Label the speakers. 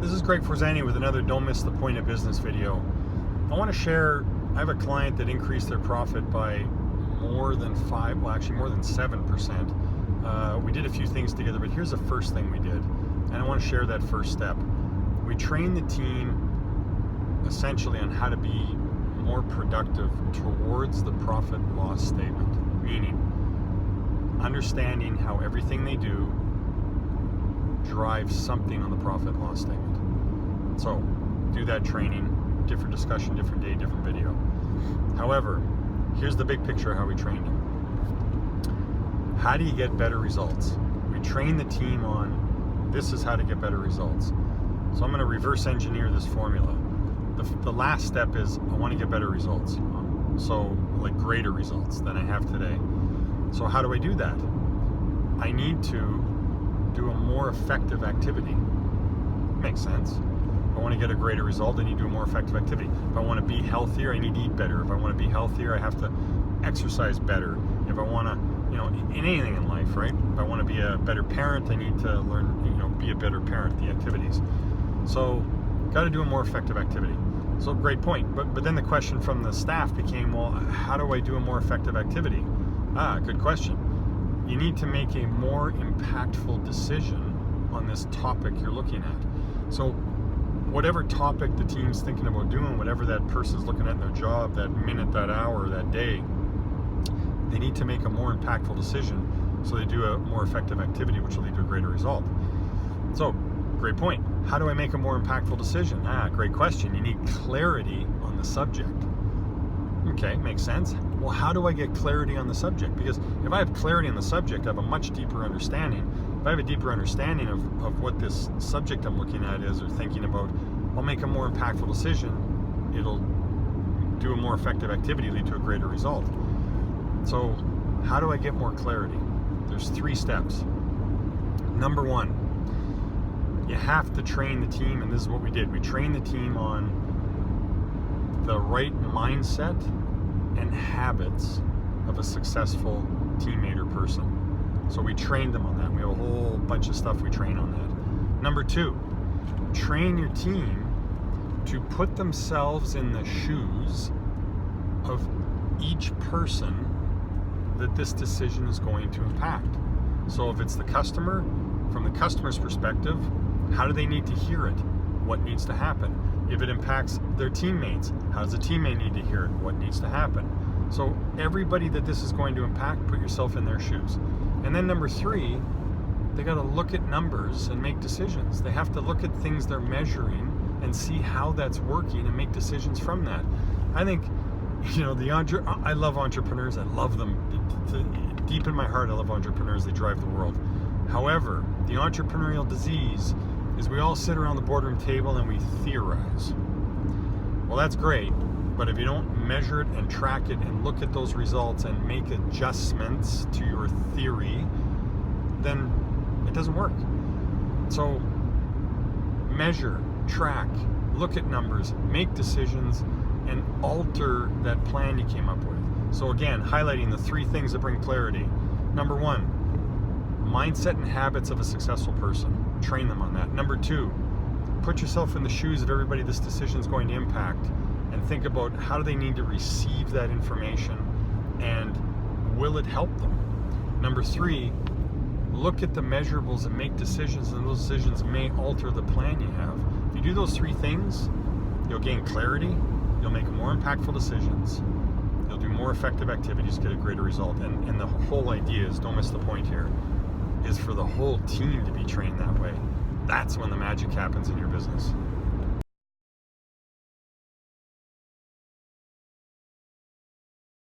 Speaker 1: This is Greg Forzani with another Don't Miss the Point of Business video. I want to share, I have a client that increased their profit by more than 7%. We did a few things together, but here's the first thing we did. And I want to share that first step. We trained the team essentially on how to be more productive towards the profit loss statement, meaning understanding how everything they do drives something on the profit loss statement. So do that training, different discussion, different day, different video. However, here's the big picture of how we trained them. How do you get better results? We train the team on this is how to get better results. So I'm going to reverse engineer this formula. The last step is I want to get better results. So like greater results than I have today. So how do I do that? I need to do a more effective activity. Makes sense. If I want to get a greater result, I need to do a more effective activity. If I want to be healthier, I need to eat better. If I want to be healthier, I have to exercise better. If I want to, in anything in life, right? If I want to be a better parent, I need to learn, be a better parent, the activities. So, got to do a more effective activity. So, great point. But then the question from the staff became, well, how do I do a more effective activity? Good question. You need to make a more impactful decision on this topic you're looking at. So whatever topic the team's thinking about doing, whatever that person's looking at in their job, that minute, that hour, that day, they need to make a more impactful decision so they do a more effective activity, which will lead to a greater result. So, great point. How do I make a more impactful decision? Great question. You need clarity on the subject. Okay, makes sense. Well, how do I get clarity on the subject? Because if I have clarity on the subject, I have a much deeper understanding. If I have a deeper understanding of what this subject I'm looking at is or thinking about, I'll make a more impactful decision. It'll do a more effective activity, lead to a greater result. So how do I get more clarity? There's 3 steps. Number 1, you have to train the team, and this is what we did. We trained the team on the right mindset and habits of a successful teammate or person. So we trained them on that. We have a whole bunch of stuff we train on that. Number 2, train your team to put themselves in the shoes of each person that this decision is going to impact. So if it's the customer, from the customer's perspective, how do they need to hear it? What needs to happen? If it impacts their teammates, how does the teammate need to hear it? What needs to happen? So everybody that this is going to impact, put yourself in their shoes. And then number 3, they got to look at numbers and make decisions. They have to look at things they're measuring and see how that's working and make decisions from that. I think, I love entrepreneurs. I love them. Deep in my heart, I love entrepreneurs. They drive the world. However, the entrepreneurial disease is we all sit around the boardroom table and we theorize. Well, that's great, but if you don't measure it and track it and look at those results and make adjustments to your theory, then it doesn't work. So measure, track, look at numbers, make decisions, and alter that plan you came up with. So again, highlighting the 3 things that bring clarity. Number 1, mindset and habits of a successful person. Train them on that. Number 2, put yourself in the shoes of everybody this decision is going to impact and think about how do they need to receive that information and will it help them? Number 3, look at the measurables and make decisions, and those decisions may alter the plan you have. If you do those 3 things, you'll gain clarity, you'll make more impactful decisions, you'll do more effective activities, get a greater result. And the whole idea is, don't miss the point here, is for the whole team to be trained that way. That's when the magic happens in your business.